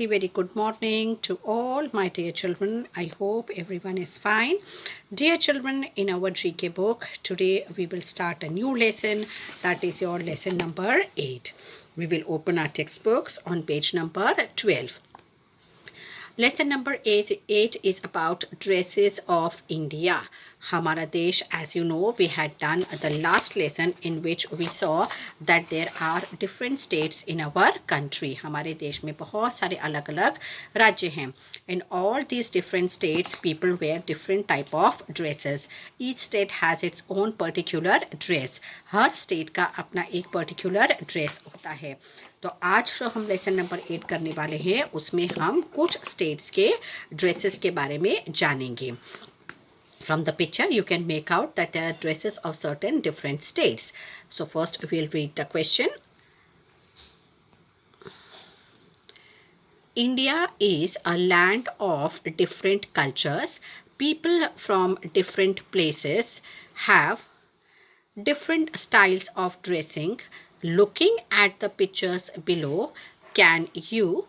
very good morning to all my dear children. I hope everyone is fine. Dear children, in our GK book, today we will start a new lesson. That is your lesson number 8. We will open our textbooks on page number 12. Lesson number 8 is about dresses of India. Hamara Desh, as you know, we had done the last lesson in which we saw that there are different states in our country. हमारे देश में बहुत सारे अलग-अलग राज्य हैं. In all these different states, people wear different type of dresses. Each state has its own particular dress. Her state का अपना एक particular dress होता है. तो आज जो हम लेसन नंबर 8 करने वाले हैं उसमें हम कुछ स्टेट्स के ड्रेसेस के बारे में जानेंगे. From the picture you can make out that there are dresses of certain different states. So first we'll read the question. India is a land of different cultures. People from different places have different styles of dressing. Looking at the pictures below, can you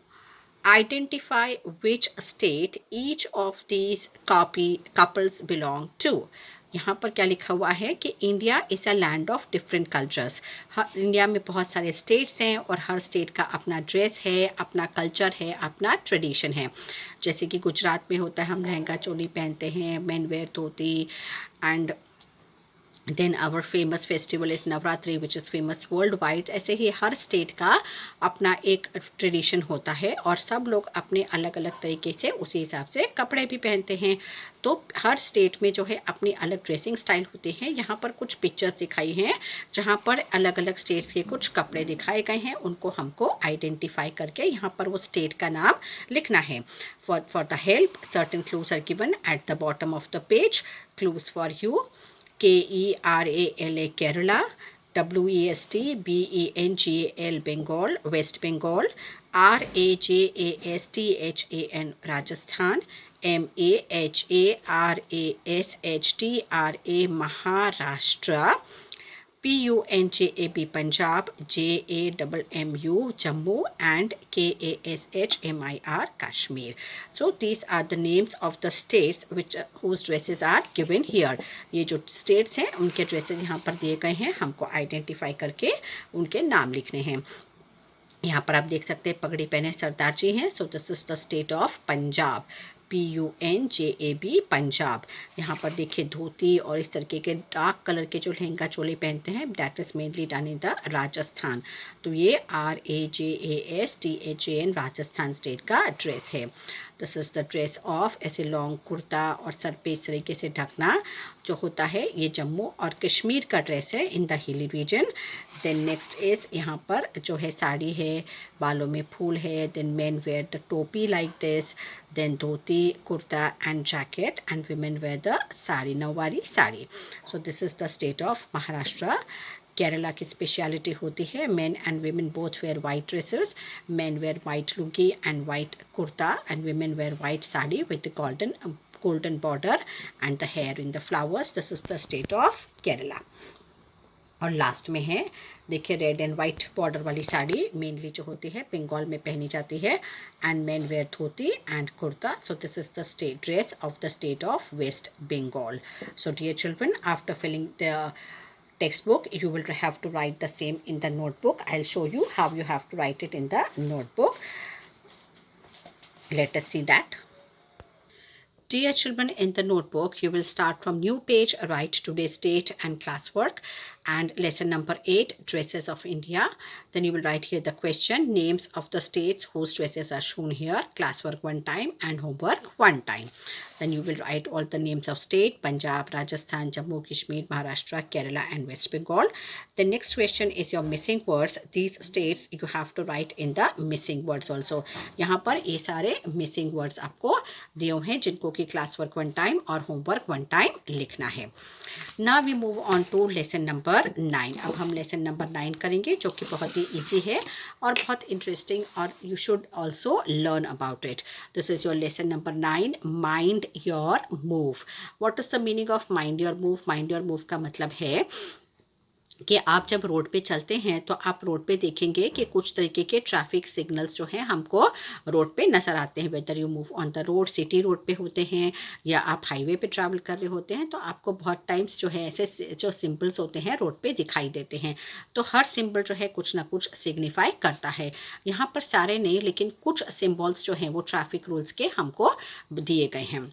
identify which state each of these couples belong to? यहाँ पर क्या लिखा हुआ है कि India is a land of different cultures. India में बहुत सारे स्टेट्स हैं और हर स्टेट का अपना ड्रेस है, अपना कल्चर है, अपना ट्रेडिशन है. जैसे कि गुजरात में होता है हम लहंगा चोली पहनते हैं, men wear dhoti, and then our famous festival is Navratri which is famous world wide. ऐसे ही हर स्टेट का अपना एक ट्रेडिशन होता है और सब लोग अपने अलग अलग तरीके से उसी हिसाब से कपड़े भी पहनते हैं. तो हर स्टेट में जो है अपनी अलग ड्रेसिंग स्टाइल होते हैं. यहाँ पर कुछ पिक्चर्स दिखाई हैं जहाँ पर अलग अलग स्टेट्स के कुछ कपड़े दिखाए गए हैं. उनको हमको आइडेंटिफाई करके यहाँ पर वो स्टेट का नाम लिखना है. For the help certain clues are given at the bottom of the page. Clues for you: Kerala, Kerala, Westbengal, Bengal, West Bengal, Rajasthan, Rajasthan, Maharashtra, Punjab, Punjab, Jammu, Jammu, and Kashmir, Kashmir. So these are the names of the states whose dresses are given here. ये जो states हैं उनके dresses यहाँ पर दिए गए हैं. हमको identify करके उनके नाम लिखने हैं. यहाँ पर आप देख सकते हैं पगड़ी पहने सरदार जी हैं. सो this is the state of Punjab. PUNJAB, Punjab. यहाँ पर देखिए धोती और इस तरीके के डार्क कलर के जो लहंगा चोली पहनते हैं, that is mainly done in the Rajasthan. तो ये RAJASTHAN राजस्थान स्टेट का ड्रेस है. This is the dress of ऐसे लॉन्ग कुर्ता और सर पे इस तरीके से ढकना जो होता है, ये जम्मू और कश्मीर का ड्रेस है in the hilly region. Then next is यहाँ पर जो है साड़ी है, बालों में फूल है. Then men wear the topi like this. Then dhoti, kurta and jacket, and women wear the sari, nauvari sari. So this is the state of Maharashtra. Kerala की स्पेशलिटी होती है men and women both wear white dresses. Men wear white lungi and white kurta, and women wear white sari with golden border and the hair in the flowers. This is the state of Kerala. और last में है देखिए red and white border वाली sari mainly जो होती है बंगाल में पहनी जाती है, and men wear dhoti and kurta. So this is the state dress of the state of West Bengal. So dear children, after filling the textbook you will have to write the same in the notebook. I'll show you how you have to write it in the notebook. Let us see that. Dear children, in the notebook you will start from new page, write today's date and classwork and lesson number 8, dresses of India. Then you will write here the question, names of the states whose dresses are shown here, classwork one time and homework one time. Then you will write all the names of state: Punjab, Rajasthan, Jammu, Kashmir, Maharashtra, Kerala and West Bengal. The next question is your missing words. These states you have to write in the missing words also. यहाँ पर ये सारे missing words आपको दिए हैं जिनको कि classwork one time और homework one time लिखना है. Now we move on to lesson number 9. अब हम lesson number 9 करेंगे जो कि बहुत ही easy है और बहुत interesting, और you should also learn about it. This is your lesson number 9, mind your move. What is the meaning of mind your move? Mind your move का मतलब है कि आप जब रोड पे चलते हैं तो आप रोड पे देखेंगे कि कुछ तरीके के ट्रैफिक सिग्नल्स जो हैं हमको रोड पे नज़र आते हैं। Whether you move on the road, city road पे होते हैं या आप हाईवे पे ट्रैवल कर रहे होते हैं, तो आपको बहुत टाइम्स जो है ऐसे जो सिंबल्स होते हैं रोड पे दिखाई देते हैं। तो हर सिंबल जो है कुछ ना कुछ सिग्निफाई करता है। यहाँ पर सारे नहीं, लेकिन कुछ सिम्बल्स जो हैं वो ट्रैफिक रूल्स के हमको दिए गए हैं।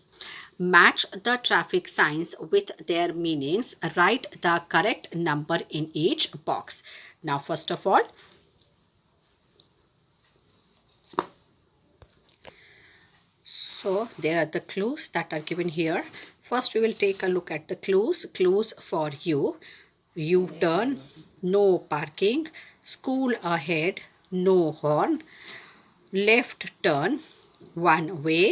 Match the traffic signs with their meanings. Write the correct number in each box. Now, first of all, so there are the clues that are given here. First, we will take a look at the clues. Clues for you: U-turn, no parking; school ahead, no horn; left turn, one way;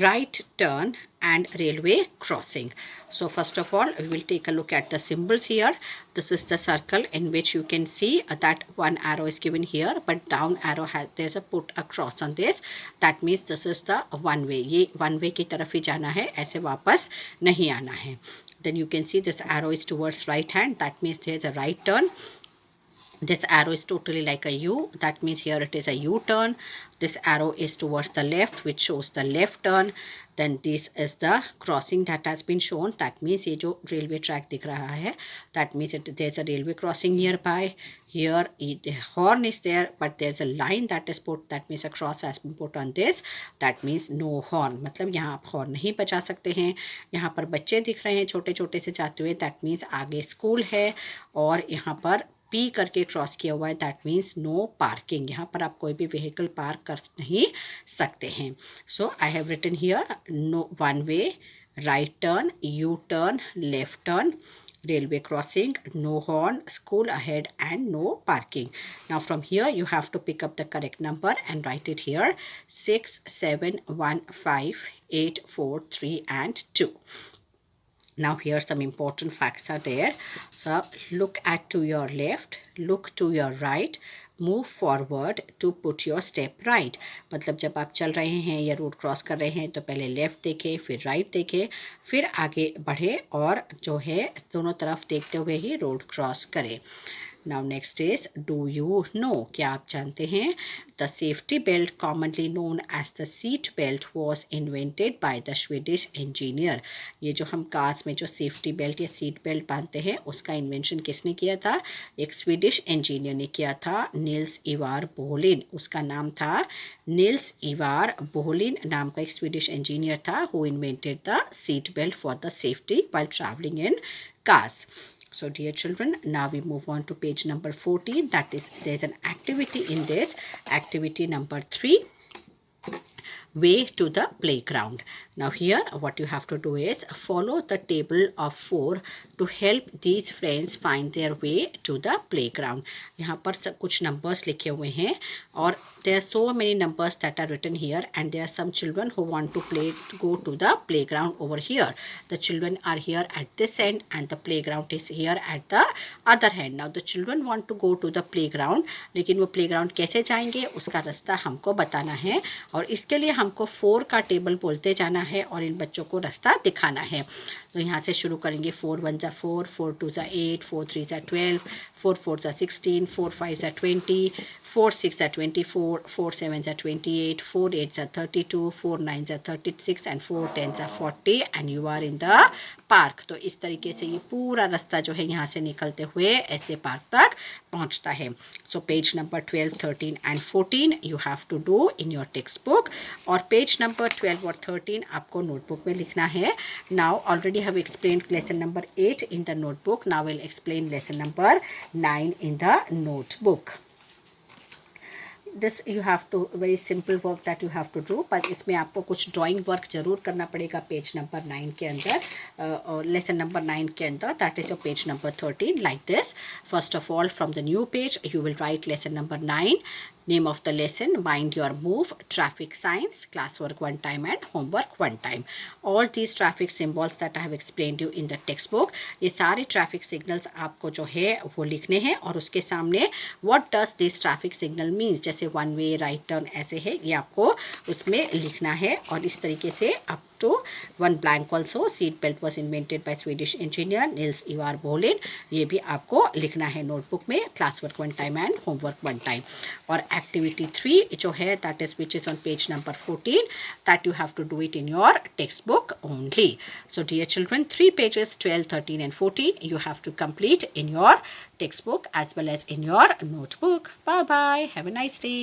right turn, and railway crossing. So first of all, we will take a look at the symbols here. This is the circle in which you can see that one arrow is given here, but down arrow has, there's a put a cross on this. That means this is the one way. ये one way की तरफ ही जाना है, ऐसे वापस नहीं आना है. Then you can see this arrow is towards right hand. That means there's a right turn. This arrow is totally like a U. That means here it is a U-turn. This arrow is towards the left, which shows the left turn. Then this is the crossing that has been shown. That means ये जो railway track दिख रहा है, that means there's a railway crossing nearby. Here the horn is there, but there's a line that is put. That means a cross has been put on this. That means no horn. मतलब यहाँ आप horn नहीं बजा सकते हैं. यहाँ पर बच्चे दिख रहे हैं छोटे छोटे से जाते हुए. That means आगे स्कूल है और यहाँ पर पी करके क्रॉस किया हुआ है. That means no parking. यहाँ पर आप कोई भी व्हीकल पार्क कर नहीं सकते हैं. So I have written here no one way, right turn, U turn, left turn, railway crossing, no horn, school ahead, and no parking. Now from here you have to pick up the correct number and write it here: 6, 7, 1, 5, 8, 4, 3, and 2. Now here some important facts are there. So look at to your left, look to your right, move forward to put your step right. मतलब जब आप चल रहे हैं या road cross कर रहे हैं तो पहले लेफ्ट देखें, फिर राइट देखें, फिर आगे बढ़े और जो है दोनों तरफ देखते हुए ही रोड क्रॉस करें. Now next is, do you know? क्या आप जानते हैं? The safety belt, commonly known as the seat belt, was invented by the Swedish engineer. ये जो हम कार्स में जो सेफ्टी बेल्ट या सीट बेल्ट बांधते हैं उसका इन्वेंशन किसने किया था? एक स्वीडिश इंजीनियर ने किया था, नील्स इवार बोहलिन. उसका नाम था नील्स इवार बोहलिन नाम का एक स्वीडिश इंजीनियर था who invented the seat belt for the safety while traveling in cars. So dear children, now we move on to page number 14. That is, there's an activity in this. Activity number 3, way to the playground. Now here what you have to do is follow the table of 4 to help these friends find their way to the playground. यहाँ पर कुछ numbers लिखे हुए हैं और there are so many numbers that are written here, and there are some children who want to go to the playground over here. The children are here at this end and the playground is here at the other hand. Now the children want to go to the playground, लेकिन वो playground कैसे जाएंगे उसका रास्ता हमको बताना है और इसके लिए हमको 4 का टेबल बोलते जाना है और इन बच्चों को रास्ता दिखाना है. तो यहाँ से शुरू करेंगे. 4 1 ज़ा 4, 4 2 ज़ा 8, 4 3 ज़ा 12, 4 4 ज़ा 16, 4 5 ज़ा 20, 4 6 ज़ा 24, 4 7 ज़ा 28, 4 8 ज़ा 32, 4 9 ज़ा 36 and 4 10 ज़ा 40 and you are in the park. तो इस तरीके से ये पूरा रास्ता जो है यहाँ से निकलते हुए ऐसे पार्क तक पहुँचता है. So page number 12, 13 and 14 you have to do in your textbook और पेज नंबर 12 और 13 आपको नोटबुक में लिखना है. Now already have explained lesson number 8 in the notebook. Now we'll explain lesson number 9 in the notebook. This you have to, very simple work that you have to do, पर इसमें आपको कुछ drawing work ज़रूर करना पड़ेगा page number 9 के अंदर और लेसन नंबर 9 के अंदर. That is your page number 13 like this. First of all, from the new page you will write lesson number 9. Name of the lesson: Mind Your Move, Traffic Signs, Classwork one time and Homework one time. All these traffic symbols that I have explained you in the textbook, ये सारे traffic signals आपको जो है वो लिखने हैं और उसके सामने what does this traffic signal means, जैसे one way, right turn ऐसे है, ये आपको उसमें लिखना है और इस तरीके से आप two one blank also, seat belt was invented by Swedish engineer Nils Ivar Bohlin. ये भी आपको लिखना है नोटबुक में, class work 1 time and homework 1 time. और एक्टिविटी 3 जो है that is which is on page number 14, that you have to do it in your text book only. So dear children, 3 pages 12, 13 and 14 you have to complete in your textbook as well as in your notebook. Bye bye. Have a nice day.